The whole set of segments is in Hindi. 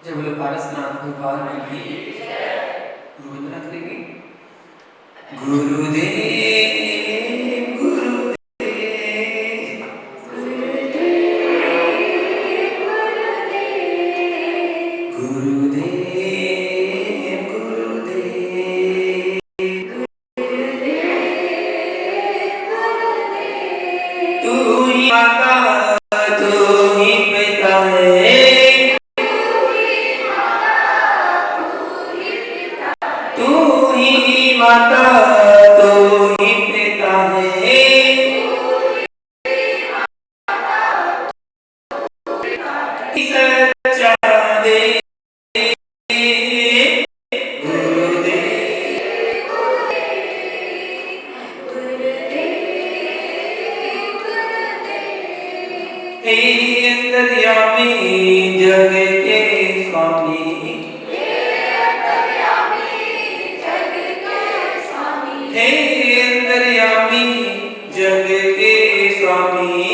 जय बोले पारसनाथ भगवान की गुरु वंदना करेंगे। गुरुदेव गुरुदेव गुरुदेव गुरुदेव तू ही माता तू ही पिता है, तू ही माता तू ही पिता है, सच्चा दे हे अंतर्यामी जग के स्वामी, हे अंतर्यामी जग के स्वामी,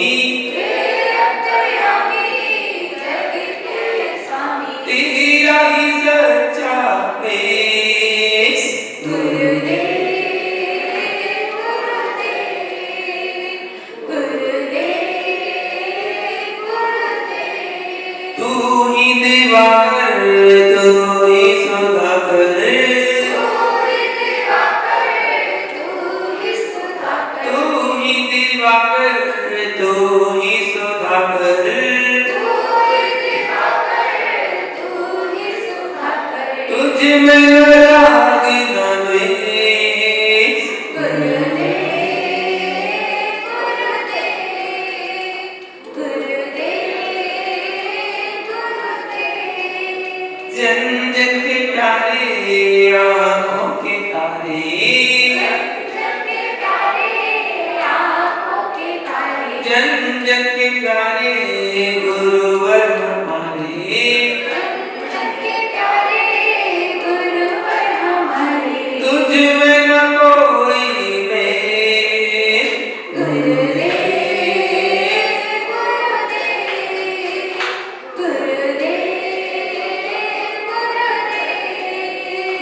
तेरा ही सच्चा पेश तू ही दिवाकर तू ही सुधाकर, तू ही दिवाकर तू ही सुधाकर, तुझ में राग न द्वेष, जन जन के प्यारे आँखों के तारे, जन जन के प्यारे गुरुवर हमारे, तुझ में न कोई भेद,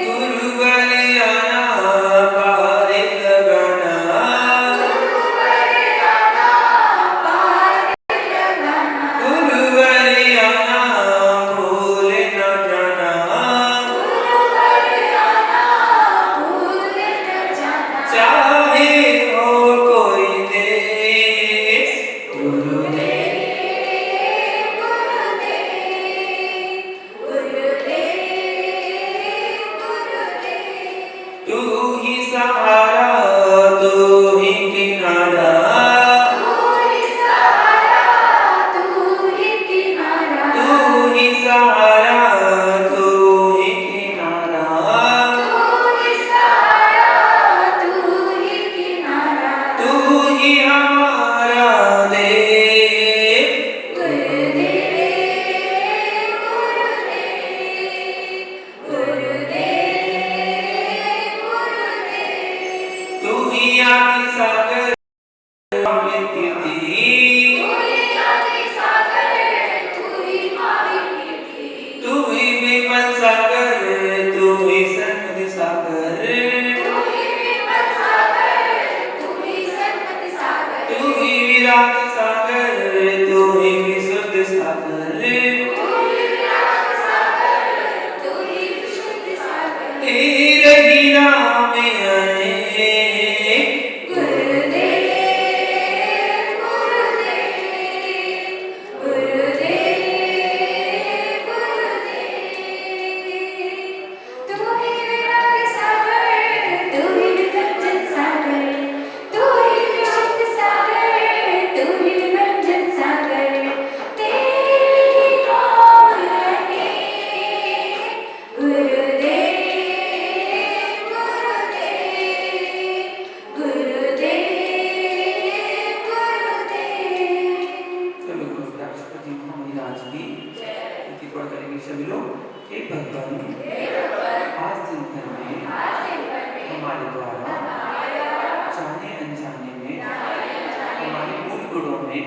गुरुवर आना पार लगाना, गुरुवर आना भूल न जाना, चाहे हो कोई देश, तू ही सहारा तू ही किनारा, तू ही सहारा तू ही किनारा, तू ही हमारा देव, तू ही आदि सागर में कीर्ति, तू ही विमल सागर तू ही सन्मति सागर, तू ही विराट सागर तू ही विशुद्ध सागर, तेरे ही नाम में आए सभी लोग हे भगवान आज दिन भर में हमारे द्वारा जाने अनजाने में हमारे मूल गुणों में,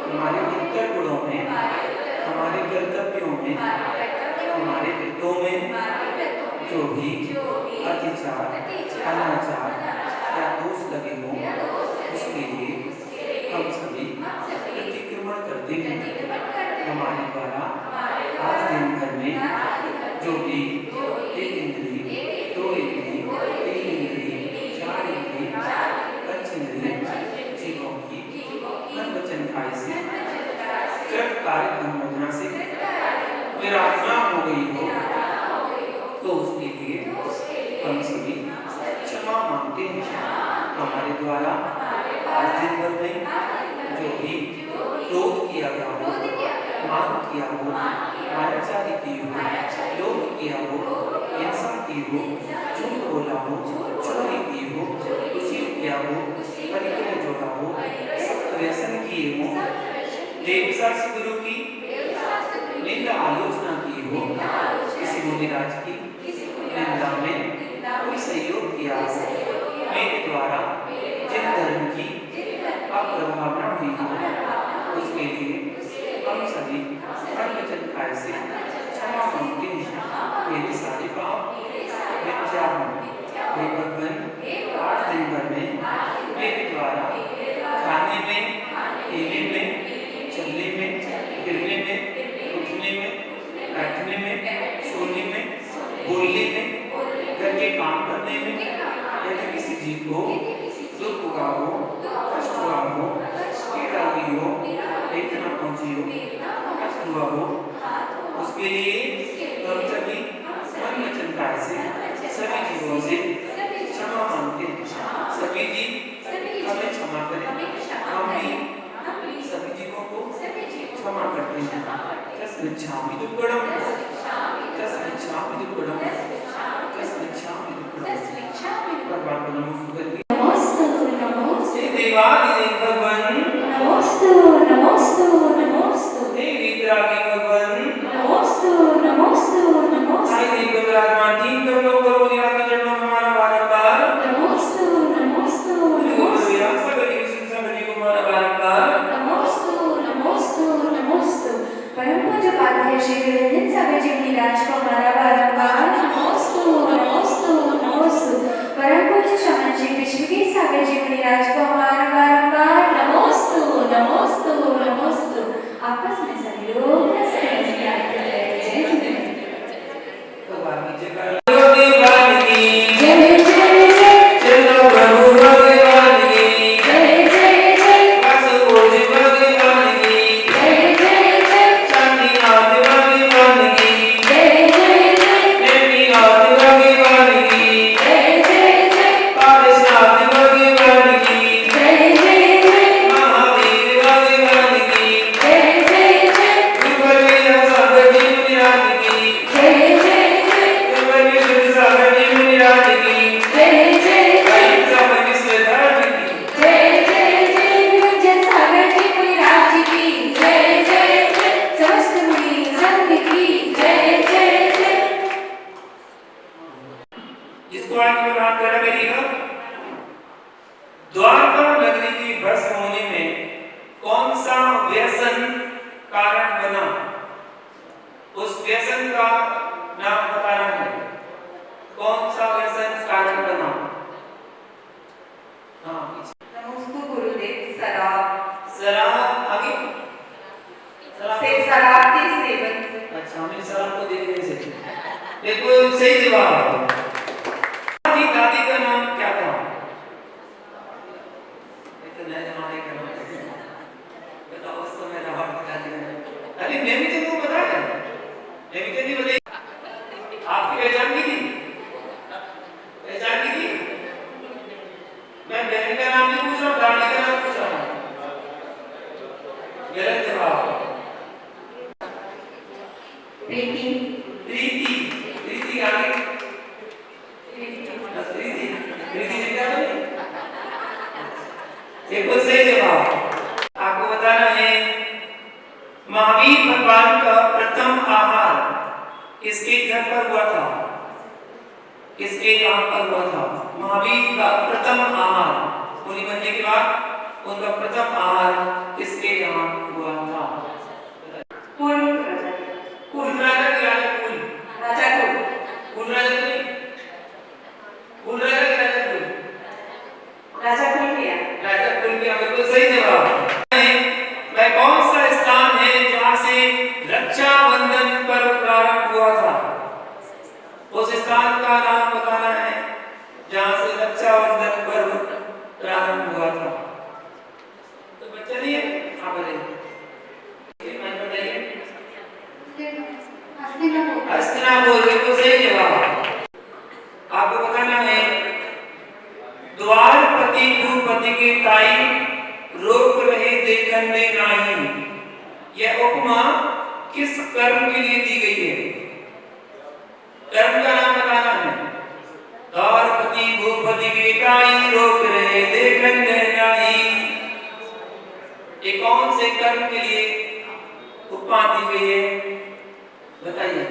हमारे उत्तर गुणों में, हमारे कर्तव्यों में जो भी अत्याचार अनाचार या दोष लगे हों उसके लिए हम सभी प्रतिक्रमण करते हैं। हमारे द्वारा आज दिन भर में जो भी एक इंद्रिय, दो इंद्रिय, तीन इंद्रिय, चार इंद्रिय, पंच इंद्रिय, जीवों की मन वचन काय से कृत कार्य अनुमोदना से विराधना हो गई हो तो उसके लिए हम सभी क्षमा मांगते हैं। हमारे द्वारा आज दिन भर में जो भी क्रोध किया गया हो, मान किया हो, मायाचारी की हो, लोभ किया हो, हिंसा की हो, झूठ बोला हो, चोरी की हो, कुशील किया हो, परिक्रम जोड़ा हो, सख्त व्यसन किए हो, देवशास्त्र गुरु की निंदा आलोचना की हो, किसी मुनिराज की निंदा में कोई सहयोग किया हो, मेरे द्वारा जिन धर्म की अप्रभावना हुई हो उसके लिए हम सभी वचन काय से क्षमा मांगते हैं। मेरे सारे पाप मिथ्या हो। हे भगवान, आज दिन भर में मेरे द्वारा खाने में, पीने में, चलने में, फिरने में, उठने में, बैठने में, सोने में, बोलने में, घर के काम करने में यदि किसी जीव को दुख हुआ हो, कष्ट हुआ हो, पीड़ा हुई हो, वेदना पहुंची हो, कष्ट हुआ हो, उसके लिए हम सभी मन वचन काय से सभी जीवों से क्षमा मांगते हैं। सभी जीव हमें क्षमा करें, हम भी सभी जीवों को क्षमा करते हैं। तस्मिच्छामि दुक्कडम, तस्मिच्छामि दुक्कडम, तस्मिच्छामि दुक्कडम। भगवान को नमस्ते देवादिदेव भगवान, नमोस्तु नमोस्तु नमोस्तु हे वितरागी भगवान, नमोस्तु नमोस्तु नमोस्तु आई देव विराजमान तीन करोड़ करोड़ निरागे चरणों में हमारा बारंबार नमोस्तु नमोस्तु नमोस्तु नमोस्तु नमोस्तु नमोस्तु परम पूज्य पाध्याय श्री वीरेंद्र सागर जी महाराज को हमारा बारंबार नमोस्तु नमोस्तु नमोस्तु परम पूज्य श्रमण श्री विश्वजीत सागर जी महाराज को हमारा बारंबार नमोस्तु नमोस्तु नमोस्तु। आपस में सभी लोग भगवान की जय भगवान की जय जय जय चलो प्रभु भगवान की जय जय जय वासुदेव भगवान की जय जय जय चांदीनाथ भगवान की जय जय जय नेमीनाथ भगवान की जय जय जय पारसनाथ भगवान की जय जय जय महावीर भगवान की जय जय जय गुरुवीर सागर जी महाराज की जय जय जय गुरुवीर सागर जी महाराज की जय जय जय सागर विश्वधर की जय जय जय निरंजन सागर जी महाराज की जय जय जय समस्त मुनि संघ की जय जय जय। जिसको आगे बात करा करिएगा, द्वारका नगरी की भस्म होने में कौन सा व्यसन कारण बना, उस व्यसन का नाम बताना है। कौन सा व्यसन कारण बना? हाँ, नमस्ते गुरुदेव। शराब शराब आगे से शराब के सेवन से। अच्छा, हमें शराब को देखने से देखो सही जवाब। दादी दादी का नाम क्या था? तो नए जमाने का नाम बताओ, उस समय रहा दादी का नाम। अरे मैं भी तुमको पता है, मैं भी तो नहीं बताई। आपकी पहचान की थी? पहचान की थी? मैं बहन का नाम नहीं पूछ रहा, दादी का नाम पूछ रहा हूँ। गलत जवाब। प्रीति प्रीति, प्रीति आगे प्रीति, प्रीति जिंदा बनी। बिल्कुल सही जवाब। आपको बताना है महावीर भगवान का प्रथम आहार किसके घर पर हुआ था? किसके यहाँ पर हुआ था? महावीर का प्रथम आहार, मुनि बनने के बाद उनका प्रथम आहार किसके यहाँ हुआ था? कुल कुल राजा के राजा कुल राजा कुल कुल राजा तो नहीं, हस्तिनापुर। हस्तिनापुर, बिल्कुल सही जवाब। आपको बताना है द्वारपति भूपति के ताई रोक रहे देखन दे नाही। यह उपमा किस कर्म के लिए दी गई है? कर्म का नाम बताना है। द्वारपति भूपति के ताई रोक रहे देखन दे नाही, ये कौन से कर्म के लिए उपमा दी गई है? बताइए।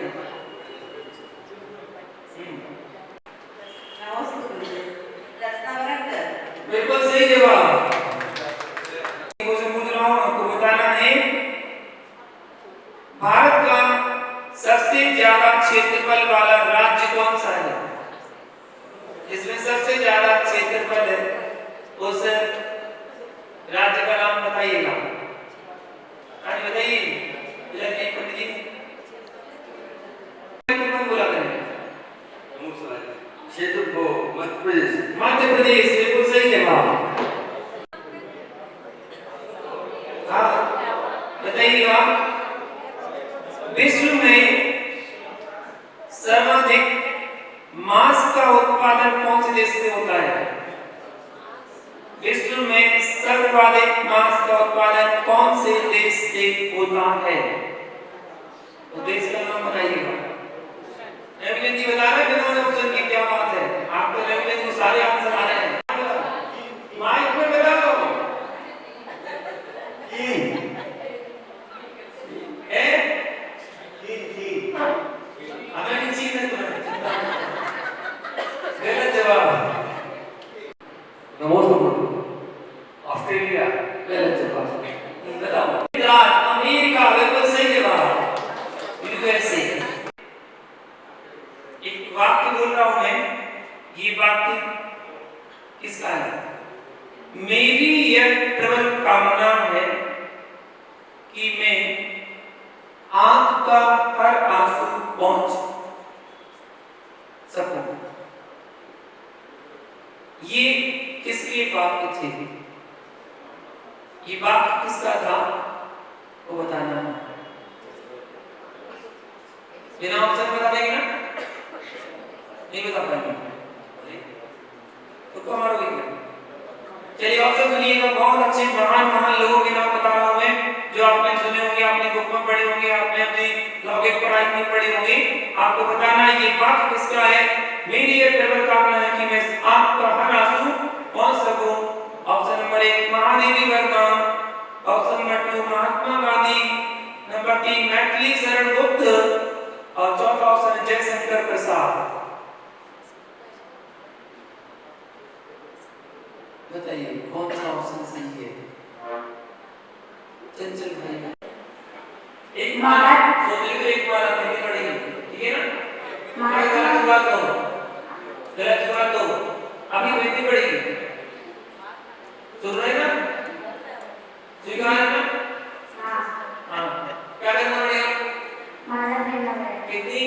बिल्कुल सही जवाब। पूछ रहा हूं, आपको बताना है भारत का सबसे ज्यादा क्षेत्रफल वाला राज्य कौन सा है? इसमें सबसे ज्यादा क्षेत्रफल है, उस राज्य का नाम बताइएगा। बताइए पंडित जी। बोला करें क्षेत्र को मध्य प्रदेश। मध्य प्रदेश, बिल्कुल सही जवाब। हाँ बताइएगा, विश्व में सर्वाधिक मांस का उत्पादन कौन से देश से होता है? विश्व में सर्वाधिक मांस का उत्पादन कौन से देश से होता है? तो देश का नाम बताइएगा। रविंद्र जी बता रहे बिना ऑप्शन की, क्या बात है, आपको रविंद्र जी सारे आंसर आ रहे हैं। माइक पे बताओ। हमें चीज नहीं तुम्हें गलत जवाब। ऑस्ट्रेलिया, गलत जवाब। बताओ। अमेरिका, बिल्कुल सही जवाब। यूएसए। एक वाक्य बोल रहा हूं मैं, ये वाक्य किसका है? मेरी यह प्रबल कामना है कि मैं आंख का हर आंसू पहुंच सकूं। ये किसके वाक्य थे? ये वाक्य किसका था वो बताना है। बिना ऑप्शन बता देंगे ना? नहीं बता पाएंगे तो कमारोगे क्या? चलिए ऑप्शन सुनिएगा। बहुत अच्छे महान महान लोगों के नाम बता रहा हूं मैं, जो आपने सुने होंगे, आपने बुक में पढ़े होंगे, आपने अपनी लॉगिन पढ़ाई में पढ़े होंगे। आपको बताना है ये वाक्य किसका है। मेरी ये प्रबल कामना है कि मैं आपका हर आंसू पहुंच सकूं। Option number 1 Mahadevi Verma, option number 2 Mahatma Gandhi, number 3 Maithili Sharan Gupt और चौथा ऑप्शन है जयशंकर प्रसाद। बताइए कौन सा ऑप्शन सही है? चंचल भाई एक बार सोचिए, एक बार अपनी पढ़ेंगे, ठीक है ना? गलत बात दो, गलत बात दो, अभी बेटी पढ़ेगी, सुन रहे ना? स्वीकार है ना? हाँ क्या करना पड़ेगा? कितनी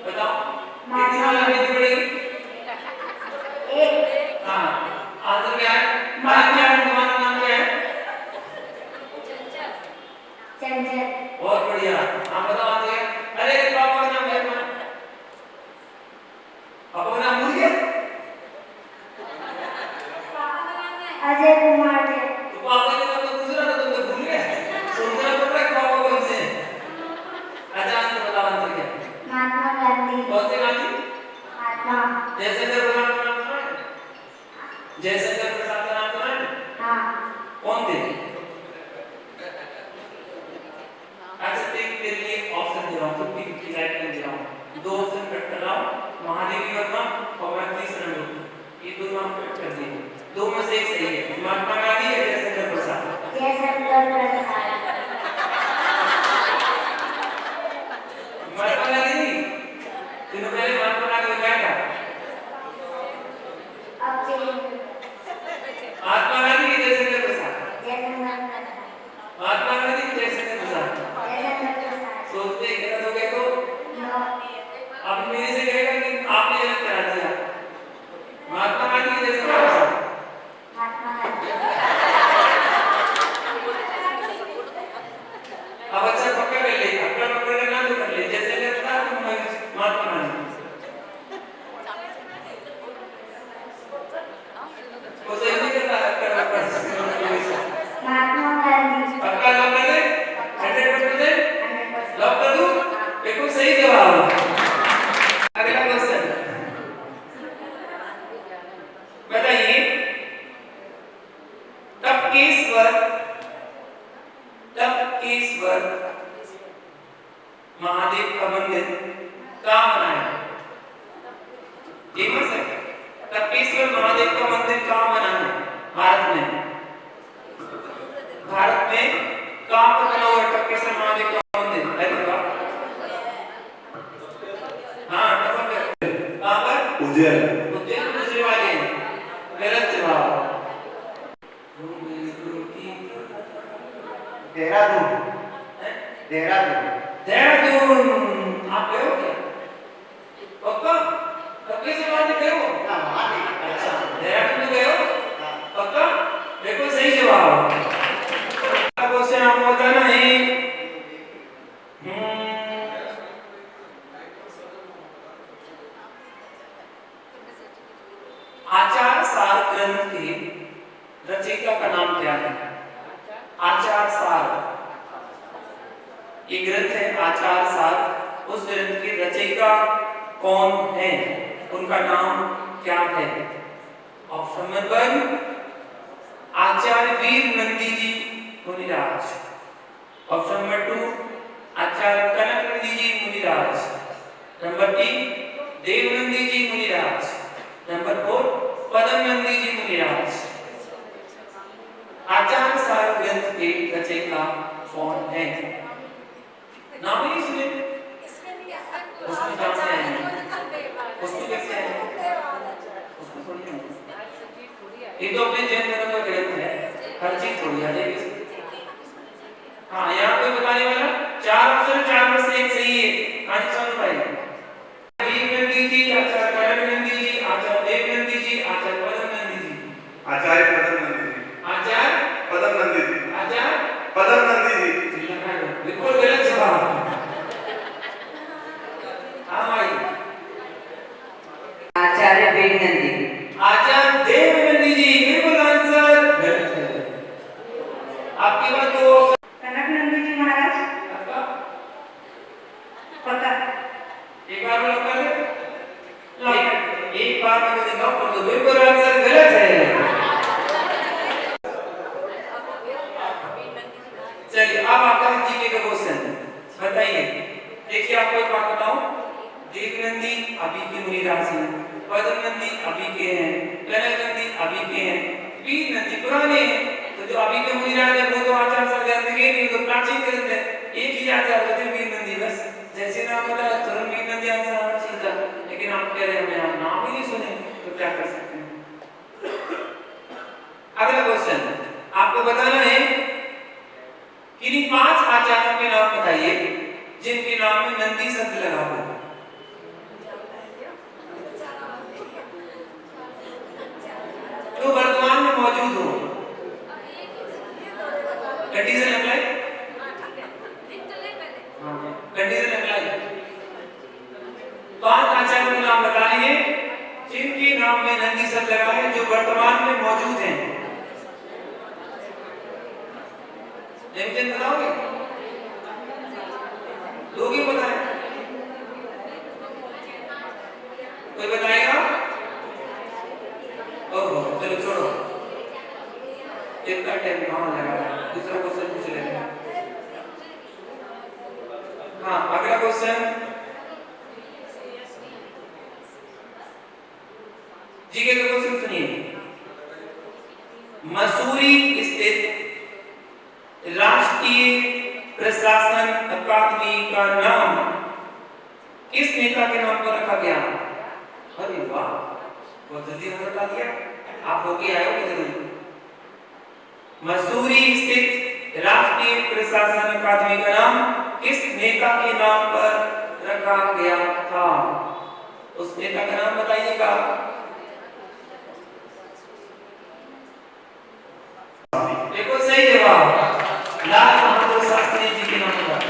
बताओ, कितनी वाला बेटी पढ़ेगी? हाँ आंसर क्या है? भाई क्या है, तुम्हारा नाम क्या है? चंचल। बहुत बढ़िया, आप बताओ आंसर। अरे पापा का नाम क्या है? पापा का नाम भूल गए? अजय कुमार जी। तो पापा का नाम तो दूसरा था, तुम तो भूल गए। सोचना पड़ रहा है पापा कौन से हैं? अच्छा आंसर बताओ, आंसर क्या है? महात्मा गांधी। कौन से गांधी? महात्मा। जयशंकर प्रसाद का नाम सुना है? जयशंकर प्रसाद का नाम सुना है? हाँ। कौन थे? अच्छा तेरे लिए ऑप्शन दे रहा हूँ, 50-50 राइट कर दे रहा हूँ, दो ऑप्शन कट कर रहा हूँ, महादेवी वर्मा और मैथिली शरण गुप्त, ये दोनों आप कट कर दीजिए। दो में से एक सही है, महात्मा गांधी या जयशंकर प्रसाद? जयशंकर प्रसाद। महात्मा गांधी नहीं, दिनों पहले महात्मा गांधी क्या था? महात्मा गांधी की जयशंकर प्रसाद? महात्मा गांधी की जयशंकर प्रसाद? सोचते गलत हो गए तो अब मेरे से कहेगा कि आपने गलत करा दिया। महात्मा गांधी की जयशंकर प्रसाद? उज्जैन। उज्जैन दूसरे वाले हैं। गलत जवाब। देहरादून। हैं? देहरादून। देहरादून। आप गए हो क्या? पक्का? पक्के से वहां गए हो? ना वहाँ नहीं। अच्छा, देहरादून गए हो? हाँ। पक्का? बिल्कुल सही जवाब। अगला क्वेश्चन आपको बताना है। आचार सार ग्रंथ के रचयिता का नाम क्या है? आचार सार, ये ग्रंथ है आचार सार, उस ग्रंथ के रचयिता कौन है? उनका नाम क्या है? ऑप्शन नंबर 1 आचार्य वीर नंदी जी मुनिराज। ऑप्शन नंबर 2 आचार्य कनक नंदी जी मुनिराज। नंबर 3 देव नंदी जी मुनिराज। नंबर 4 पदम नंदी जी मुनिराज। आचार्य सार ग्रंथ के रचयिता कौन है? नाम ही सुने। उसमें कहाँ से आए? उसमें कैसे आए? उसमें थोड़ी आए। ये तो अपने जैन धर्म का ग्रंथ है, हर चीज थोड़ी आ जाएगी। हाँ, यहाँ कोई बताने वाला? 4 ऑप्शन, 4 में से एक सही है। हाँ जी सोनू भाई। वीर नंदी जी, आचार्य कनक नंदी जी, आचार्य देव नंदी जी, आचार्य पदम नंदी जी। आचार्य पदम नंदी जी। आचार्य पदम नंदी जी। आचार्य पदम नंदी जी। बिल्कुल गलत जवाब। हाँ भाई। आचार्य वीर नंदी। आचार्य देव नंदी जी बिल्कुल आंसर गलत है। आपके पास 2 ऑप्शन। कनक नंदी जी महाराज। आपका पता। एक बार लॉक कर दे। एक बार में मुझे लॉक कर दो। बिल्कुल आंसर गलत है। चलिए अब आपका जीके का क्वेश्चन बताइए। देखिए आपको एक बात बताऊं, देव नंदी अभी के मुनिराज हैं, पदम नंदी अभी के हैं, कनक नंदी अभी के हैं, वीर नंदी पुराने हैं। तो जो अभी के मुनिराज है वो तो आचार्य सार ग्रंथ के नहीं, तो प्राचीन ग्रंथ है। एक ही आचार्य होते वीर नंदी, बस जैसे नाम बताया तुरंत वीर नंदी आंसर आना चाहिए था, लेकिन आप कह रहे हैं हमें नाम ही नहीं सुने, तो क्या कर सकते हैं। अगला क्वेश्चन आपको बताना है किन्हीं 5 आचार्यों के नाम बताइए जिनके नाम में नंदी शब्द लगा हो। जो वर्तमान में मौजूद हो। Condition apply. हाँ, कंडीशन अप्लाई। 5 आचार्यों के नाम बताइए जिनके नाम में नंदी शब्द लगा है, जो वर्तमान में मौजूद हैं। नेमचंद बताओगे? लोग ही बताएं। कोई बताएगा? ओहो, चलो छोड़ो, इतना टाइम कहाँ लगा है, दूसरा क्वेश्चन पूछ लेते हैं। हाँ, अगला क्वेश्चन जीके का क्वेश्चन सुनिए। मसूरी स्थित राष्ट्रीय प्रशासन अकादमी का नाम किस नेता के नाम पर रखा गया? अरे वाह, बहुत जल्दी बता दिया। आप होके आए हो किधर? मसूरी स्थित राष्ट्रीय प्रशासन अकादमी का नाम किस नेता के नाम पर रखा गया था? उस नेता का नाम बताइएगा। देखो सही जवाब लाल बहादुर शास्त्री जी के नाम पर।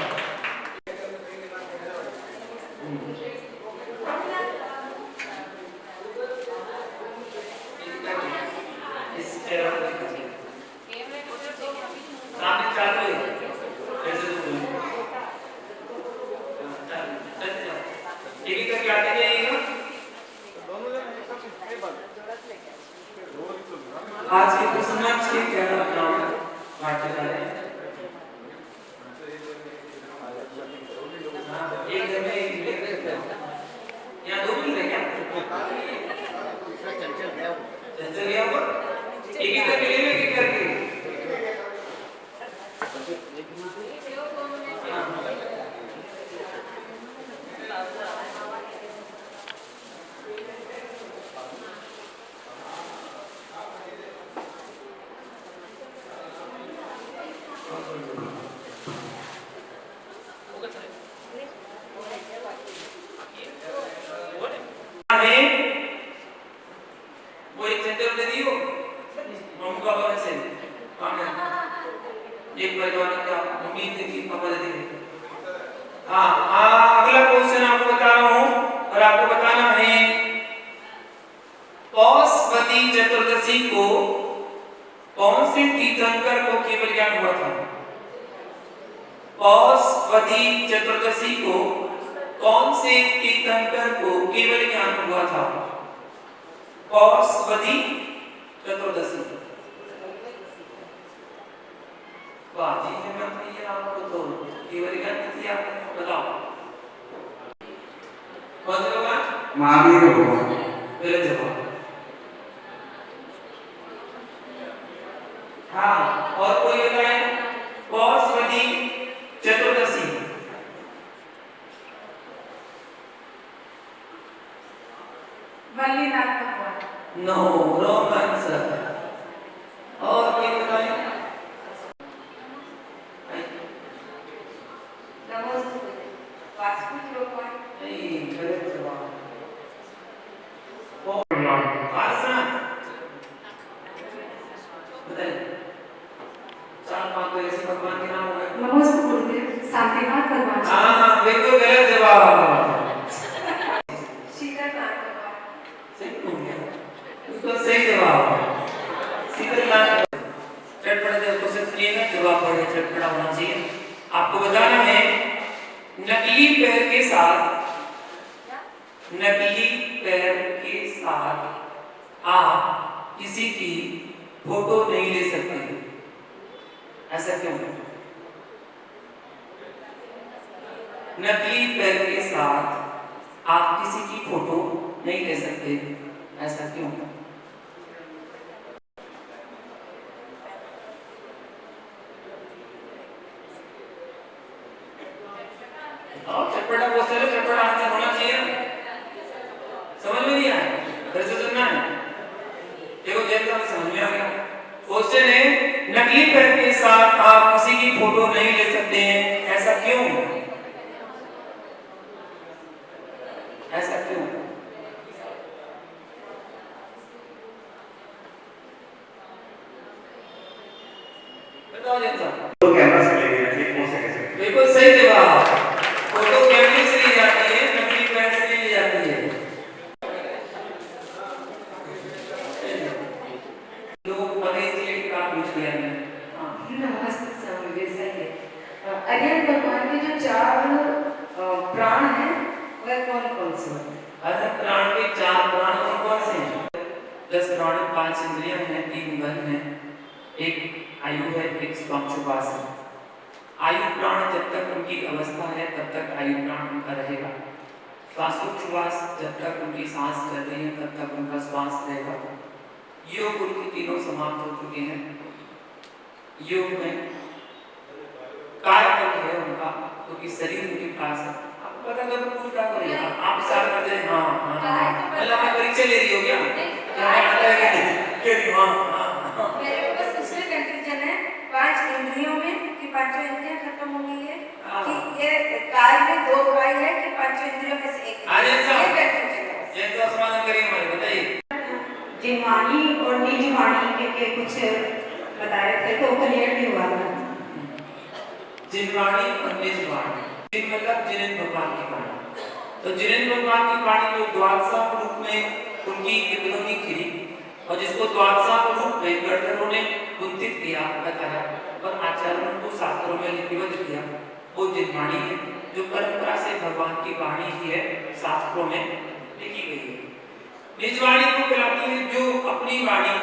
सामने चालू है, ऐसे तो चलते जाओ, एक करके आते जाइएगा। आज के प्रश्न के क्या नाम बांटे जा रहे हैं? एक घर में एक लेकर यहाँ 2 मिल रहे क्या? चंचल गया वो एक करके ले लो, एक करके। पौषवती चतुर्दशी को कौन से तीर्थंकर को केवल ज्ञान हुआ था? पौषवती चतुर्दशी। वाह जी, हिम्मत नहीं है आपको तो केवल ज्ञान नहीं आपने, बताओ कौन सा भगवान? महावीर भगवान। गलत जवाब। हाँ, और कोई बताए? पौषवती चतुर्दशी। वल्लीनाथ भगवान। No, wrong answer. और कोई बताए? वासुदेव भगवान। नहीं, गलत जवाब। बताइए, 4-5 तो ऐसे भगवान के नाम हो गए। नमस्ते गुरुदेव, शांतिनाथ भगवान जी। हाँ, बिल्कुल गलत जवाब। शीतलनाथ भगवान। सही हो गया, बिल्कुल सही जवाब। शीतलनाथ। चटपटा जब क्वेश्चन सुनिए ना, जवाब पढ़े चटपटा होना चाहिए। आपको बताना है, नकली पैर के साथ आप किसी की फोटो नहीं ले सकते, ऐसा क्यों? नकली पैर के साथ आप किसी की फोटो नहीं ले सकते, ऐसा क्यों? और चटपटा क्वेश्चन है, चटपटा आंसर होना चाहिए। समझ में नहीं आया? फिर से सुनना है। देखो जैसा समझ में आ गया। क्वेश्चन है, नकली पैर के साथ आप किसी की फोटो नहीं ले सकते हैं, ऐसा क्यों? ऐसा क्यों? बताओ जैसा। तो कैमरा से ले लिया, ठीक हो सके। बिल्कुल सही जवाब। फोटो कैमरे से ली जाती है, नकली पैर से ली जाती है। लोग पहले इसलिए का पूछ लिया है। नमस्ते सर, मुझे सही है। अज्ञान भगवान के जो 4 प्राण हैं, वह कौन कौन से हैं? अरे प्राण के 4 प्राण कौन से हैं? 10 प्राण, 5 इंद्रियां हैं, 3 मन हैं, 1 आयु है, 1 स्वांशवास है। आयु प्राण जब तक उनकी अवस्था है तब तक आयु प्राण उनका रहेगा। श्वासोच्छ्वास जब तक उनकी सांस चल रही है तब तक उनका श्वास रहेगा। योग उनके तीनों समाप्त हो चुके हैं। योग में कायकल्प है उनका, क्योंकि शरीर उनके पास है। आपको पता है तो पूछ रहा करिए, आप सारे करते हैं। हाँ मतलब मैं परीक्षा ले रही हो क्या? पता है कि हाँ। मेरे को बस उसमें कंफ्यूजन है, 5 इंद्रियों में कि 5 इंद्रियां खत्म हो गई है, कि ये काय में 2 काय है कि 5 इंद्रियों में से एक? अरे ये कंफ्यूजन है। जैसा समाधान करिए हमारे, बताइए। जिनवाणी और निजवाणी के कुछ बताए थे तो क्लियर नहीं हुआ था। जिनवाणी और निजवाणी, जिन मतलब जिनेंद्र भगवान की वाणी। तो जिनेंद्र भगवान की वाणी को द्वादशाक रूप में उनकी विद्रोही खिली, और जिसको द्वादशाक रूप में गणधरों ने गुंथित किया, बताया और आचार्यों को शास्त्रों में लिपिबद्ध किया, वो जिनवाणी है, जो परंपरा से भगवान की वाणी ही है, शास्त्रों में लिखी गई है। निजवाणी को कहलाती है जो अपनी वाणी,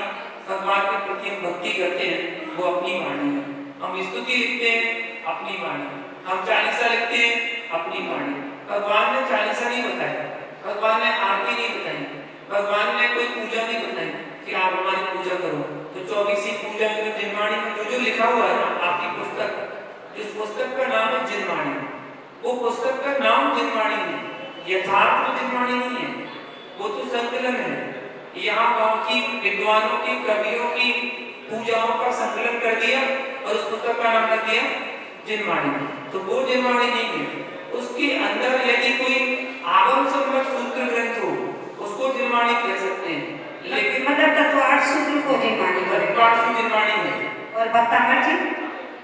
भगवान के प्रति हम भक्ति करते हैं, वो अपनी वाणी है। हम स्तुति लिखते हैं, अपनी वाणी। हम चालीसा लिखते हैं, अपनी वाणी। भगवान ने चालीसा नहीं बताया, भगवान ने आरती नहीं बताई, भगवान ने कोई पूजा नहीं बताई कि आप हमारी पूजा करो। तो 24वीं पूजा में जिनवाणी में जो जो लिखा हुआ है ना, आपकी पुस्तक, जिस पुस्तक का नाम है जिनवाणी, वो पुस्तक का नाम जिनवाणी है, यथार्थ में जिनवाणी नहीं है, वो तो संकलन है। यहाँ गांव की विद्वानों की, कवियों की पूजाओं का संकलन कर दिया और उस पुस्तक का नाम रख दिया जिनवाणी। तो वो जिनवाणी नहीं है। उसके अंदर यदि कोई आगम संबंध सूत्र ग्रंथ हो, उसको जिनवाणी कह सकते हैं, लेकिन मतलब तत्वार्थ सूत्र को जिनवाणी जिनवाणी है। और भक्तामर जी,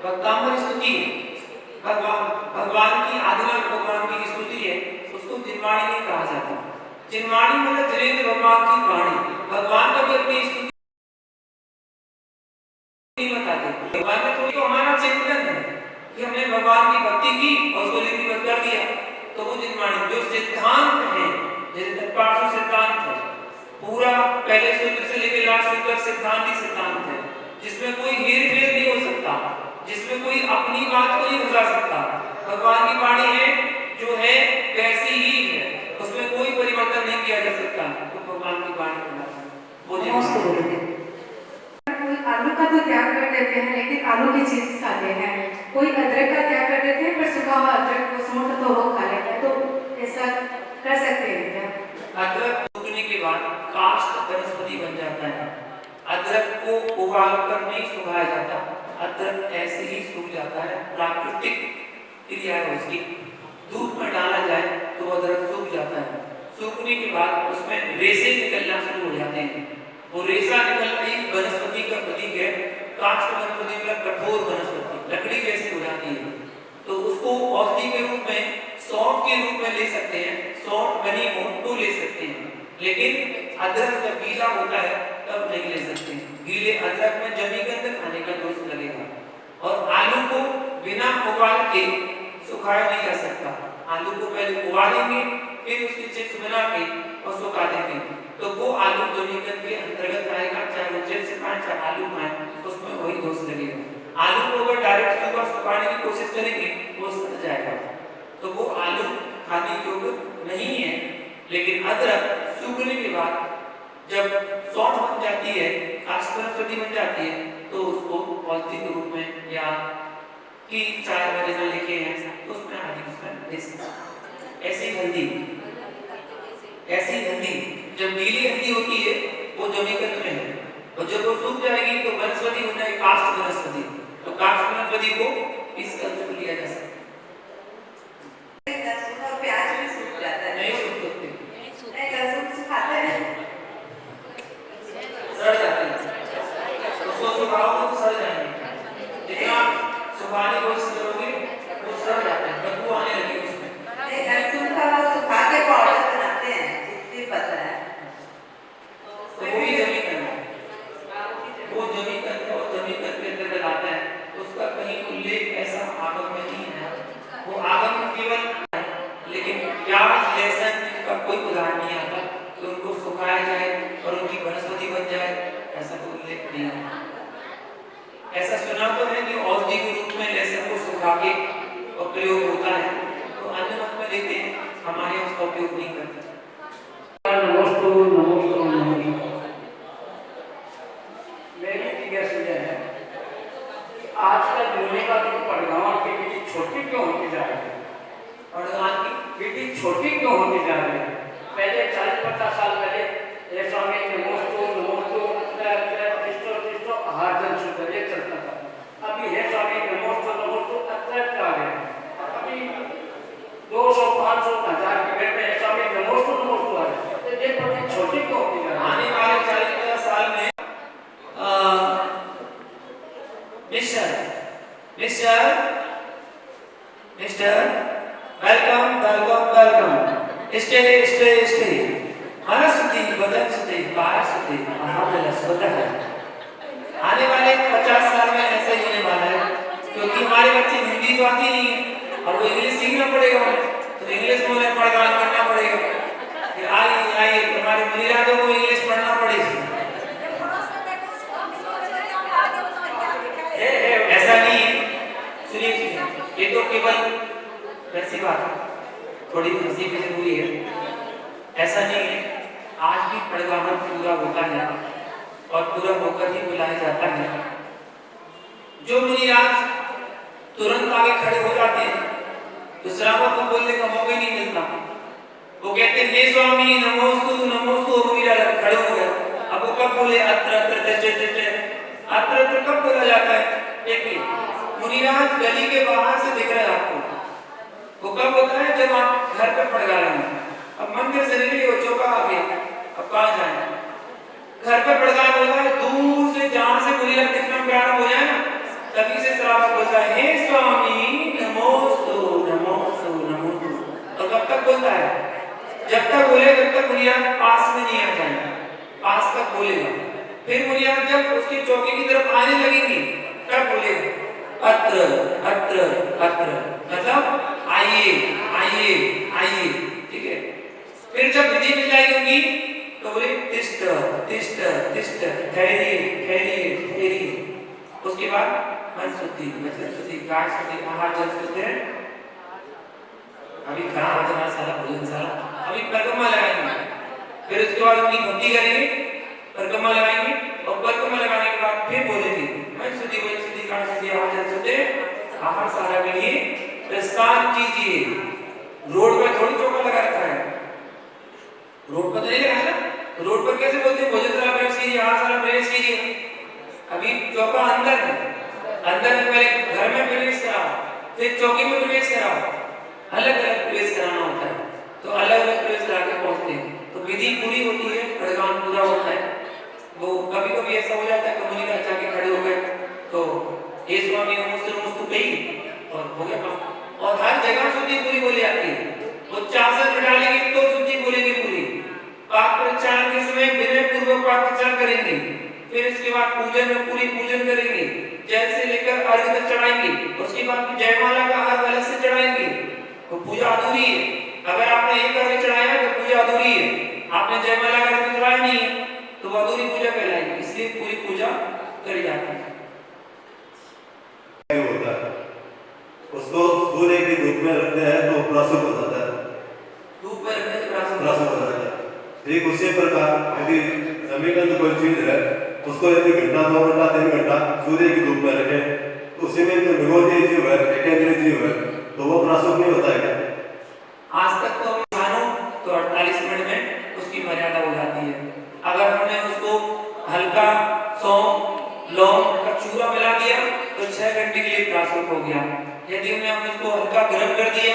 भक्तामर स्तुति है, भगवान की आदिनाथ भगवान की स्तुति है, उसको जिनवाणी नहीं कहा जाता। जिनवाणी मतलब जिनेंद्र भगवान की वाणी। भगवान का भी अपनी स्तुति नहीं बताते, भगवान का तो हमारा चिंतन है कि हमने भगवान की पहले सूत्र से लेकर लास्ट सूत्र तक सिद्धांत ही सिद्धांत है, जिसमें कोई हेरफेर नहीं हो सकता, जिसमें कोई अपनी बात को नहीं घुसा सकता। भगवान की वाणी है जो है वैसी ही है, उसमें कोई परिवर्तन नहीं किया जा सकता। तो भगवान की वाणी कोई आलू का तो त्याग कर देते हैं लेकिन आलू की चीज खाते हैं, कोई अदरक का त्याग कर देते हैं पर सूखा हुआ अदरक को सौंठ तो वो खा लेते हैं, तो ऐसा कर सकते हैं क्या? अदरक सूखने के बाद काष्ठ वनस्पति बन जाता है। अदरक को उबाल कर नहीं सुखाया जाता, अदरक ऐसे ही सूख जाता है, प्राकृतिक क्रिया है उसकी। दूध में डाला जाए तो अदरक सूख जाता है। सूखने के बाद उसमें रेशे निकलना शुरू हो जाते हैं, वो रेशा निकलना ही वनस्पति का प्रतीक है। काष्ठ वनस्पति मतलब कठोर वनस्पति, लकड़ी जैसी हो जाती है, तो उसको औषधि के रूप में, सौंठ के रूप में ले सकते हैं, सौंठ बनी हो तो ले सकते हैं, लेकिन अदरक जब गीला होता है तब नहीं ले सकते। गीले अदरक में जमीगंध खाने का दोष लगेगा। और आलू को बिना उबाल के सुखाया नहीं जा सकता, आलू को पहले उबालेंगे फिर उसकी चिप्स बना के और सुखा देंगे, तो वो आलू जमीगंध के अंतर्गत आएगा, चाहे वो चिप्स खाएं चाहे आलू खाएं, उसमें वही दोष लगेगा। आलू को अगर डायरेक्ट सुखाने की कोशिश करेंगे वो सड़ जाएगा, तो वो आलू खाने योग्य नहीं है। लेकिन अदरक सूखने के बाद जब सौंठ बन जाती है, काष्ठ वनस्पति बन जाती है, तो उसको औषधि के रूप में या की चाय वगैरह लेके हैं तो उसमें आदि उसमें दे सकते हैं। ऐसी हल्दी जब गीली हल्दी होती है वो जमीकंद में है, और जब वो सूख जाएगी तो वनस्पति हो जाएगी काष्ठ वनस्पति, तो काष्ठ वनस्पति को इस कंस को लिया जा सकता है। लहसुन और प्याज भी सूख जाता है, नहीं सूख सकते, लहसुन सुखाते हैं, सड़ जाते हैं, उसको सुखाओगे तो सड़ जाएंगे, जितना सुखाने की कोशिश करोगे वो सड़ जाते हैं, बदबू आने लगेगी उसमें। लहसुन का सुखा के पाउडर बनाते हैं, इससे पता है। तो वो भी जमीकंद है, वो जमीकंद और जमीकंद के अंदर आता है, उसका कहीं उल्लेख ऐसा आगम में नहीं है, वो आगम केवल, लेकिन प्याज लहसुन इनका कोई उदाहरण नहीं आता कि उनको सुखाया जाए और उनकी वनस्पति बन जाए, ऐसा कोई उल्लेख नहीं है। ऐसा सुना तो है कि औषधि के रूप में लहसुन को सुखा के और प्रयोग होता है, तो अन्य मत में लेते हैं, हमारे यहाँ उसका उपयोग नहीं करते। नमस्ते नमस्ते नमस्ते। मेरी जिज्ञासा यह है कि आजकल दुनिया की पड़गांव की विधि छोटी क्यों होती जा रही है? पड़गांव की विधि छोटी क्यों होती जा रही है? पहले 40-50 साल पहले ये स्वामी नमोस्तु नमोस्तु कृष्णो आहार जन शुद्ध ये चलता था। अभी है स्वामी नमोस्तु नमोस्तु अत्यंत आ गए, अभी 200, 500, 1000 की बेट में स्वामी नमोस्तु नमोस्तु आ गए, तो ये प्रति छोटी क्यों होती जा रही है? आने वाले 40-50 साल में मिस्टर वेलकम स्टे मनस्सुद्धि वचन शुद्धि काया शुद्धि अहम स्वतः। आने वाले 50 साल में ऐसा ही होने वाला है, क्योंकि हमारे बच्चे हिंदी तो आती नहीं है और वो इंग्लिश सीखना पड़ेगा उन्हें, तो इंग्लिश में उन्हें पढ़ाना करना पड़ेगा, फिर आइए तुम्हारे मुनिराजों को इंग्लिश पढ़ना पड़ेगी। ऐसा नहीं है, सुनिए, ये तो केवल वैसी बात है, थोड़ी हंसी भी जरूरी है, ऐसा नहीं है। आज भी पड़गामन पूरा होता है और पूरा होकर ही बुलाया जाता है। जो मुनिराज तुरंत आगे खड़े हो जाते हैं तो श्रावक को बोलने का मौका ही नहीं मिलता, वो कहते हैं हे स्वामी नमोस्तु नमोस्तु, मुनिराज खड़े हो गए। अब वो कब बोले अत्र कब बोला जाता है? देखिए, मुनिराज गली के बाहर से दिख रहे हैं आपको, वो कब होता है? जब आप घर पे पड़गा रहे हैं। अब मंदिर से निकले हो, चौका आ गया, अब कहाँ जाए? घर पे पड़गा होता है, दूर से जहां से मुनिराज दिखना प्रारंभ हो जाए ना, तभी से श्रावक बोलता है हे स्वामी नमोस्तु नमोस्तु नमोस्तु। और कब तक बोलता है? जब तक बोले तब तक मुनिराज पास में नहीं आ जाएगा, पास तक बोलेगा। फिर मुनिराज जब उसकी चौकी की तरफ आने लगेंगे तब बोलेगा अत्र अत्र अत्र, मतलब आइए आइए आइए, ठीक है। फिर जब विधि मिल जाएगी उनकी तो बोले तिष्ठ तिष्ठ तिष्ठ, ठहरिए ठहरिए ठहरिए। उसके बाद मन शुद्धि, वचन शुद्धि, काय शुद्धि, आहार जल शुद्धि है। अभी कहाँ भजनशाला भोजनशाला, अभी परिक्रमा लगाएंगे, फिर उसके बाद अपनी भक्ति करेंगे, परिक्रमा लगाएंगे और परिक्रमा लगाने के बाद फिर बोलेंगे मन शुद्धि, वचन शुद्धि, काय शुद्धि, आहार जल शुद्धि, आहार सारा के लिए प्रस्थान कीजिए। रोड पर थोड़ी चौका लगा रखा है, रोड पर तो नहीं लगा ना, रोड पर कैसे बोलते हैं भोजनशाला प्रवेश कीजिए, आहारशाला प्रवेश कीजिए। अभी चौका अंदर है, अंदर में पहले घर में प्रवेश कराओ, फिर चौकी में प्रवेश कराओ, अलग अलग प्रवेश कराना होता है। तो अलग अलग प्रवेश करा के पहुंचते हैं तो विधि पूरी होती है, प्रदान पूरा होता है। वो कभी कभी ऐसा हो जाता है कमुनी का जाके खड़े हो गए तो ये स्वामी मुस्तु गई और हो गया काम। और हर जगह शुद्धि पूरी बोली जाती है। वो चासर डालेंगे तो शुद्धि बोलेंगे पूरी। पाक प्रचार के समय विनय पूर्वक पाक प्रचार करेंगे, फिर इसके बाद पूजन में पूरी पूजन करेंगे, जल से लेकर अर्घ तक चढ़ाएंगे, उसके बाद जयमाला का अर्घ अलग से चढ़ाएंगे। तो पूजा अधूरी है। अगर आपने एक अर्घ चढ़ाया तो पूजा अधूरी है, आपने जयमाला का अर्घ चढ़ाया नहीं है तो वो अधूरी पूजा कहलाएगी, इसलिए पूरी पूजा करी जाती है। होता है उसको सूर्य की धूप में रखते हैं तो प्रासुक हो जाता है, धूप में रखने से प्रासुक हो जाता है। ठीक उसी प्रकार यदि जमीन कोई चीज है उसको यदि घंटा 2 घंटा 3 घंटा सूर्य की धूप में रखे तो उसी में जो निगोदीय जीव है, एकेंद्रीय जीव है, तो वो प्रासुक नहीं होता है क्या? आज तक तो हम मानो तो 48 मिनट में उसकी मर्यादा हो जाती है। अगर हमने उसको हल्का सौंफ लौंग का चूरा मिला दिया तो 6 घंटे के लिए प्रासुक हो गया। यदि हमने उसको हल्का गर्म कर दिया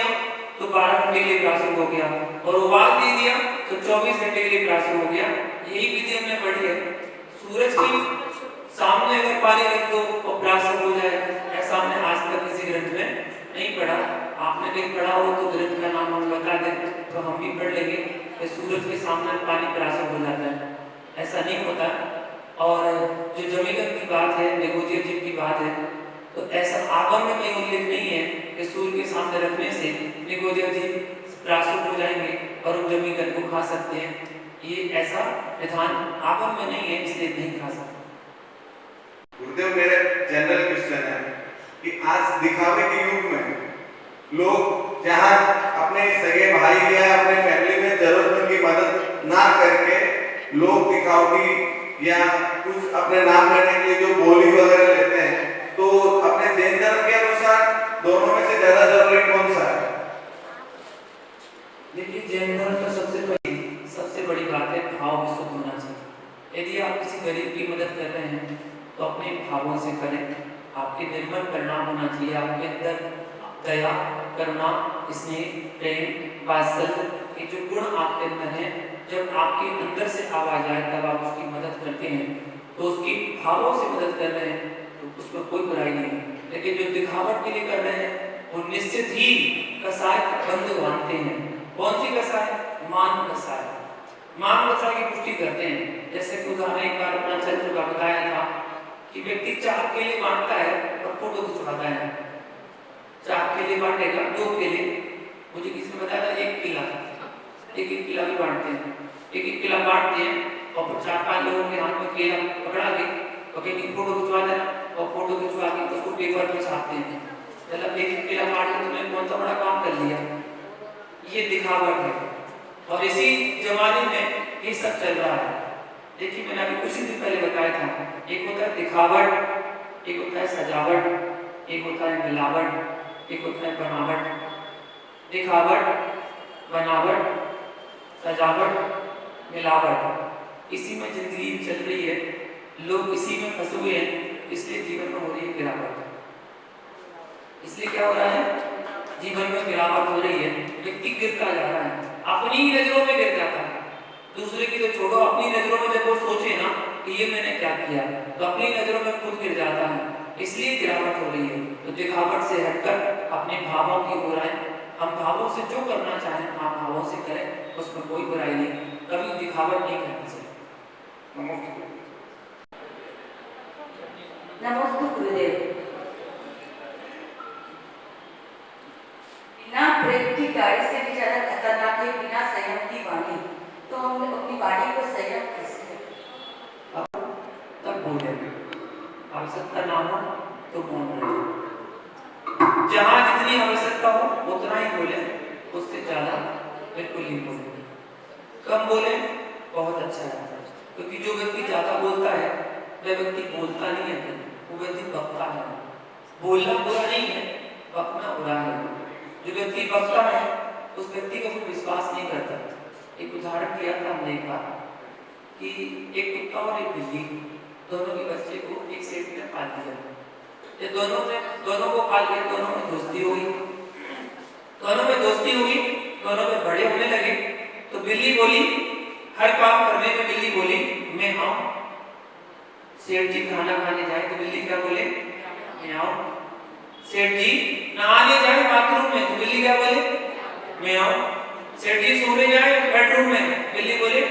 तो 12 घंटे के लिए प्रासुक हो गया, और उबाल दे दिया तो 24 घंटे के लिए प्रासुक हो गया। यही विधि हमने पढ़ी है। सूरज की सामने अगर पानी रख दो और प्रासुक हो जाए, ऐसा हमने आज तक किसी ग्रंथ में नहीं पढ़ा। आपने कहीं पढ़ा हो तो ग्रंथ का नाम हम बता दें तो हम भी पढ़ लेंगे कि सूरज के सामने पानी प्रासुक हो जाता है, ऐसा नहीं होता। और जो जमीगत की बात है, निगोदीय जीव की बात है, तो ऐसा आगम में कहीं उल्लेख नहीं है कि सूर्य के सामने रखने से निगोदीय जीव प्रासुक हो जाएंगे और हम जमीगत को खा सकते हैं। ये ऐसा विधान आगम में नहीं है, इसलिए नहीं खा सकते। गुरुदेव मेरे जनरल क्वेश्चन है कि आज दिखावे के युग में लोग जहाँ अपने सगे भाई या अपने फैमिली में जरूरतमंद की मदद ना करके लोग दिखावटी या कुछ अपने नाम करने के लिए जो बोली वगैरह लेते हैं, तो अपने जैन धर्म के अनुसार दोनों में से ज्यादा जरूरी कौन सा है? देखिए, जैन धर्म का सबसे बड़ी बात है भाव विशुद्ध होना चाहिए। यदि आप किसी गरीब की मदद कर रहे हैं तो अपने भावों से करें। आपके निर्मल परिणाम होना चाहिए, आपके अंदर दया, करुणा, स्नेह, प्रेम, वात्सल्य ये जो गुण आपके अंदर हैं, जब आपके अंदर से आवाज आए तब आप उसकी मदद करते हैं। तो उसकी भावों से मदद कर रहे हैं तो उसमें कोई बुराई नहीं है। लेकिन जो दिखावट के लिए कर रहे हैं वो निश्चित ही कसाय का बंध बांधते हैं। कौन सी कसाय? मान कसाय। मान कसाय की पुष्टि करते हैं। जैसे कि उदाहरण एक बार अपना चरित्र का बताया था कि व्यक्ति 4 केले बांटता है और फोटो खिंचवाता है। 4 केले बांटेगा, 2 केले, मुझे किसी ने बताया था 1 किला, एक किला भी बांटते हैं। एक किला बांटते हैं और फिर 4-5 लोगों के हाथ में केला पकड़ा के और कहीं फोटो खिंचवा देना और फोटो खिंचवा के उसको पेपर पर छापते हैं। मतलब एक किला बांट के तुमने कौन सा बड़ा काम कर लिया। ये दिखावट है और इसी जमाने में ये सब चल रहा है। देखिए, मैंने अभी कुछ ही दिन पहले बताया था, एक होता है दिखावट, एक होता है सजावट, एक होता है मिलावट, एक होता है बनावट। दिखावट, बनावट, सजावट, मिलावट, इसी में जिंदगी चल रही है। लोग इसी में फंसे हुए हैं, इसलिए जीवन में हो रही है गिरावट। इसलिए क्या हो रहा है? जीवन में गिरावट हो रही है, व्यक्ति गिरता जा रहा है, अपनी ही नजरों में गिर जाता है। दूसरे की तो छोड़ो, अपनी नजरों में जब वो सोचे ना कि ये मैंने क्या किया, तो अपनी नजरों में खुद गिर जाता है, इसलिए गिरावट हो रही है। तो दिखावट से हटकर अपने भावों की ओर आए। हम भावों से जो करना चाहें आप भावों से करें, उसमें कोई बुराई नहीं, कभी दिखावट नहीं करनी चाहिए। नमोस्तु गुरुदेव। बिना ब्रेक की गाड़ी से भी ज्यादा खतरनाक है बिना संयम की वाणी। तो हम अपनी वाणी को बिल्कुल नहीं बोले। कम बोले बहुत अच्छा है, क्योंकि जो व्यक्ति ज्यादा बोलता है वह व्यक्ति बोलता नहीं है, वो व्यक्ति बकता है। बोलना बुरा नहीं है, बकना बुरा है। जो व्यक्ति बकता है उस व्यक्ति का कोई विश्वास नहीं करता। एक उदाहरण दिया था हमने एक बार कि एक कुत्ता और एक बिल्ली दोनों के बच्चे को एक सेट में पाल दिया। ये दोनों को पाल दिया, दोनों में दोस्ती हो गई, दोनों में बड़े होने लगे। तो बिल्ली बोली, हर काम करने में बिल्ली बोली मैं हाँ। सेठ जी खाना खाने जाए तो बिल्ली क्या बोले, मैं आऊं। सेठ जी नहाने जाए बाथरूम में तो बिल्ली क्या बोले, मैं आऊं। सेठ जी सोने जाए बेडरूम में, बिल्ली बोले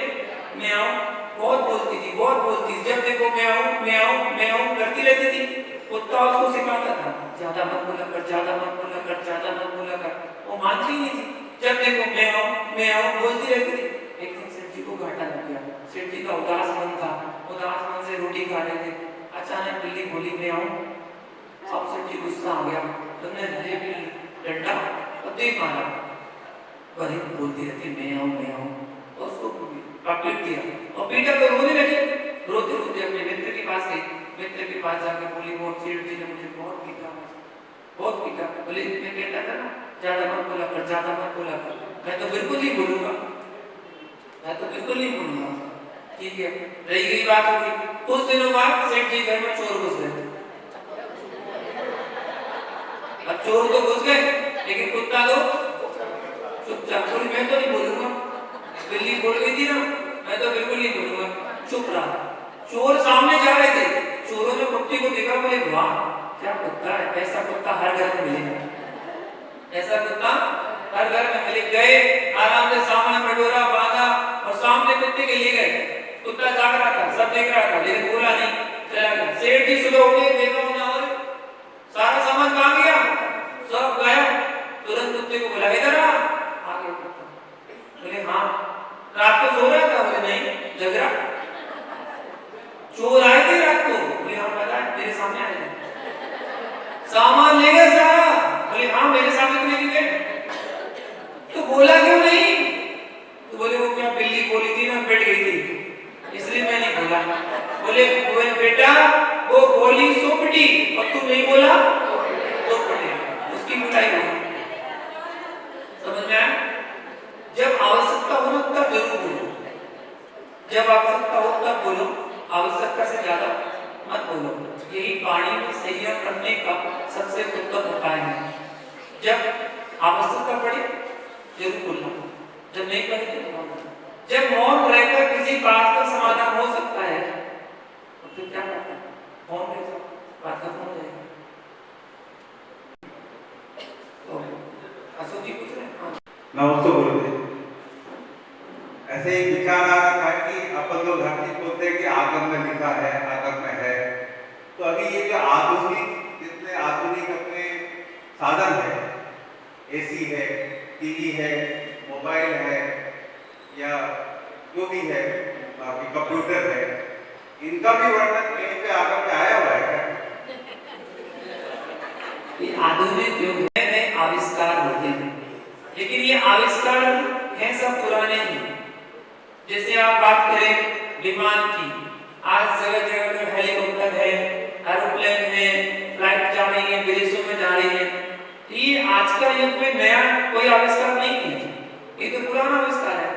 मैं आऊं। बहुत बोलती थी, बहुत बोलती थी। जब देखो मैं आऊं, मैं आऊं, मैं आऊं करती रहती थी। कुत्ता उसको सिखाता था, ज्यादा मत बोला कर, ज्यादा मत बोला कर, ज्यादा मत बोला कर। वो मानती नहीं थी। जब देखो मैं आऊं, मैं आऊं बोलती रहती थी। एक दिन सेठ जी को घाटा लग गया। सेठ जी का उदास मन था, उदास मन से रोटी खा रहे थे। अचानक बिल्ली बोली मैं आऊं। अब सेठ जी गुस्सा आ गया, तुमने डंडा और दे मारा। वही बोलती रहती मैं आऊं। उसको पकड़ दिया और पीटा तो रोने लगी। रोते रोते अपने मित्र के पास गई। मित्र के पास जाकर बोली वो सेठ जी ने मुझे बहुत पीटा। बोले मैं कहता था ना ज्यादा मत बोला कर, ज्यादा मत बोला कर। मैं तो बिल्कुल नहीं बोलूंगा। ठीक है, रही गई बात होगी। कुछ दिनों बाद सेठ जी घर में चोर घुस गए। अब चोर तो घुस गए लेकिन कुत्ता तो चुपचाप बोली मैं तो नहीं बोलूंगा। बिल्ली बोल गई थी ना, मैं तो बिल्कुल नहीं बोलूंगा, चुप रहा। चोर सामने जा रहे थे, चोरों ने कुत्ते को देखा, बोले वाह क्या कुत्ता है, ऐसा कुत्ता हर घर में मिले, ऐसा कुत्ता हर घर में मिले। गए आराम से सामान बटोरा बांधा और सामने कुत्ते के लिए गए। कुत्ता जाग रहा था, सब देख रहा था लेकिन बोला नहीं, चला गया। सेठ जी सुबह उठे, देखा उन्हें और सारा सामान कहाँ गया, सब गया। तुरंत कुत्ते को बुला, इधर आ गया कुत्ता। बोले हाँ, रात को सो रहा था, बोले नहीं जग रहा। चोर आए थे रात को, बोले हाँ पता है मेरे सामने आए थे। सामान ले गए सारा, बोले हाँ मेरे सामने तो लेके गए। तो बोला क्यों नहीं? तो बोले वो क्या बिल्ली बोली थी ना, बैठ गई थी इसलिए मैं नहीं बोला। बोले बेटा वो बोली सो पिटी और तू नहीं बोला तो पिटे, उसकी पिटाई हुई। समझ में आया? जब आवश्यकता हो ना तब जरूर बोलो, जब आवश्यकता हो तब बोलो, आवश्यकता से ज्यादा मत बोलो। यही वाणी में संयम रखने का सबसे उत्तम उपाय है। जब आवश्यकता पड़े जरूर बोलना, जब नहीं पड़े तो मौन। जब मौन रहकर किसी बात का समाधान हो सकता है तो फिर क्या करना है, मौन रह जाओ, बात खत्म हो जाएगी। तो अशोक जी पूछ रहे हैं। नमस्ते गुरुदेव। ऐसे ही विचार आ रहा था कि अपन लोग हर चीज बोलते हैं कि आगम में लिखा है, आगम में है। तो अभी ये जो आधुनिक, जितने आधुनिक अपने साधन है, एसी है, टीवी है, मोबाइल है या जो भी है, बाकी कंप्यूटर है, इनका भी वर्णन कहीं पे आगम में आया हुआ है क्या? ये आधुनिक युग है, नए आविष्कार होते हैं, लेकिन ये आविष्कार हैं सब पुराने ही। जैसे आप बात करें विमान की, आज जगह जगह पर हेलीकॉप्टर है, एरोप्लेन है, फ्लाइट जा रही है, विदेशों में जा रही है। ये आज का युग में नया कोई आविष्कार नहीं है, ये तो पुराना आविष्कार है।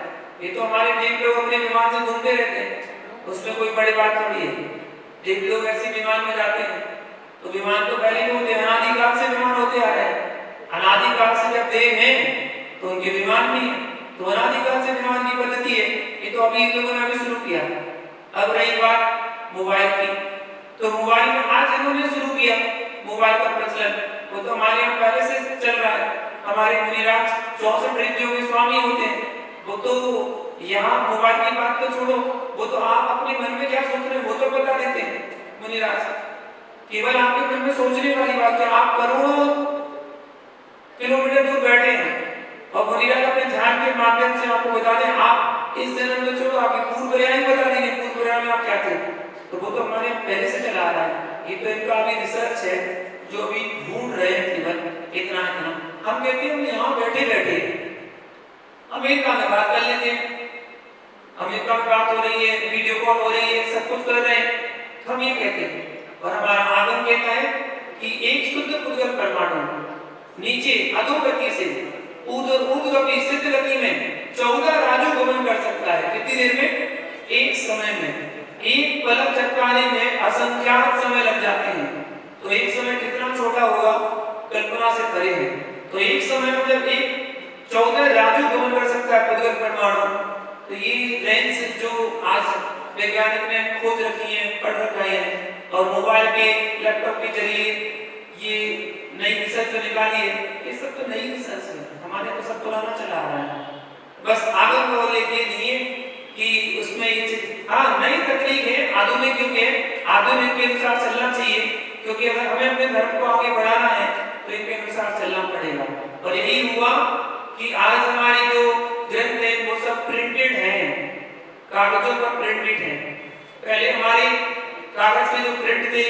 ये तो हमारे देव लोग अपने विमान से घूमते रहते हैं, उसमें कोई बड़ी बात थोड़ी है। देव लोग ऐसे विमान में जाते हैं तो विमान तो पहले भी होते हैं, अनादिकाल से विमान होते आ रहे हैं। अनादिकाल से जब देव हैं तो उनके विमान भी है, तो अनादिकाल से विमान की पद्धति है। ये तो अभी इन लोगों ने अभी शुरू किया। अब रही बात मोबाइल की, तो मोबाइल में आज इन्होंने शुरू किया मोबाइल का प्रचलन, वो तो हमारे यहाँ पहले से चल रहा है। हमारे मुनिराज 64 ऋद्धियों के स्वामी होते हैं, वो तो यहाँ मोबाइल की बात तो छोड़ो, वो तो आप अपने मन में क्या सोच रहे हैं वो तो बता देते हैं मुनिराज। केवल आपके मन में सोचने वाली बात है, आप करोड़ों किलोमीटर दूर बैठे हैं और मुनिराज अपने ध्यान के माध्यम से आपको बता दें, आप इस जन्म में छोड़ो आपके पूर्व पर्याय बता देंगे, पूर्व पर्याय में आप क्या थे। तो वो तो हमारे पहले से चला आ रहा है। ये तो इनका अभी रिसर्च है जो अभी ढूंढ रहे हैं केवल इतना। हम कहते हैं हम यहाँ बैठे बैठे अमेरिका में बात कर लेते हैं, अमेरिका में बात हो रही है, वीडियो कॉल हो रही है, सब कुछ कर रहे हैं, हम ये कहते हैं और हमारा आगम कहता है कि एक शुद्ध पुद्गल परमाणु नीचे अधोगति से ऊर्ध्वगति सिद्ध गति में 14 राजु गमन कर सकता है। कितनी देर में? एक समय में। एक पलक झपकाने में असंख्यात समय लग जाते हैं। तो एक समय कितना छोटा होगा, कल्पना से परे है। तो एक समय में जब एक 14 राजु गमन कर सकता है पुद्गल परमाणु, तो ये रेंज जो आज वैज्ञानिक ने खोज रखी है, पढ़ रखा है, और मोबाइल के लैपटॉप के जरिए ये नई रिसर्च जो निकाली है, ये सब तो नई रिसर्च है, हमारे तो सब पुराना चला आ रहा है। बस आगम को लेके नहीं है कि उसमें ये चीज, हाँ नई तकनीक है, आधुनिक युग है, आधुनिक के अनुसार चलना चाहिए, क्योंकि अगर हमें अपने धर्म को आगे बढ़ाना है तो इनके अनुसार चलना पड़ेगा। और यही हुआ कि आज हमारी जो ग्रंथ है वो सब प्रिंटेड हैं, कागजों पर प्रिंटेड हैं। पहले हमारे कागज के जो प्रिंट थे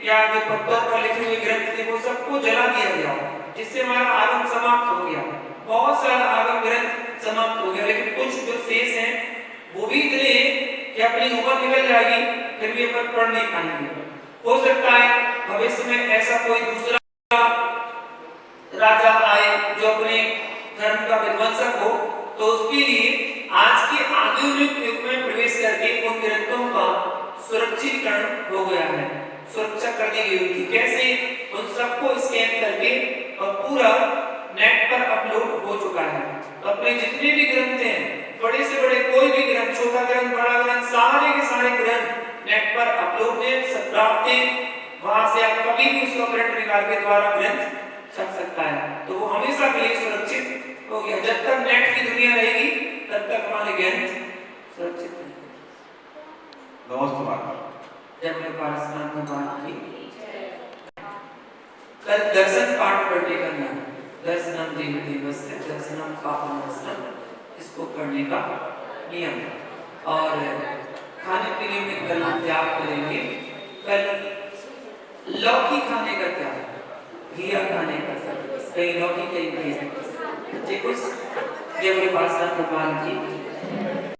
या जो पत्थर पर लिखे हुए ग्रंथ थे वो सबको जला दिया गया, जिससे हमारा आगम समाप्त हो गया। बहुत सारा आगम ग्रंथ समाप्त हो गया, लेकिन कुछ जो शेष हैं वो भी इतने हैं कि अपनी उम्र निकल जाएगी फिर भी अपन पढ़ नहीं पाएंगे। हो सकता है भविष्य में ऐसा कोई दूसरा राजा आए जो अपने धर्म का विध्वंसक हो, तो उसके लिए आज के आधुनिक युग में प्रवेश करके उन ग्रंथों का सुरक्षीकरण हो गया है, सुरक्षा कर दी गई थी। कैसे? उन सबको स्कैन करके और पूरा नेट पर अपलोड हो चुका है। तो अपने जितने भी ग्रंथ हैं, बड़े से बड़े कोई भी ग्रंथ, छोटा ग्रंथ बड़ा ग्रंथ, सारे के सारे ग्रंथ नेट पर अपलोड है, सब प्राप्त है। वहां से आप कभी भी उसका प्रिंट निकाल के द्वारा ग्रंथ छप सकता है, तो वो हमेशा के लिए सुरक्षित हो गया। जब तक नेट की दुनिया रहेगी तब तक हमारे ग्रंथ सुरक्षित रहेंगे। नमस्कार। जब मैं पारसनाथ में बात की, कल दर्शन पाठ पढ़ने का नियम, दर्शनम देवदेवस्य दर्शनम पापनाशनम, इसको पढ़ने का नियम। और खाने पीने में कल त्याग करेंगे। कल लौकी खाने का त्याग, घिया खाने का, कहीं लौकी कहीं घिया, कुछ जय बोले पारसनाथ भगवान की।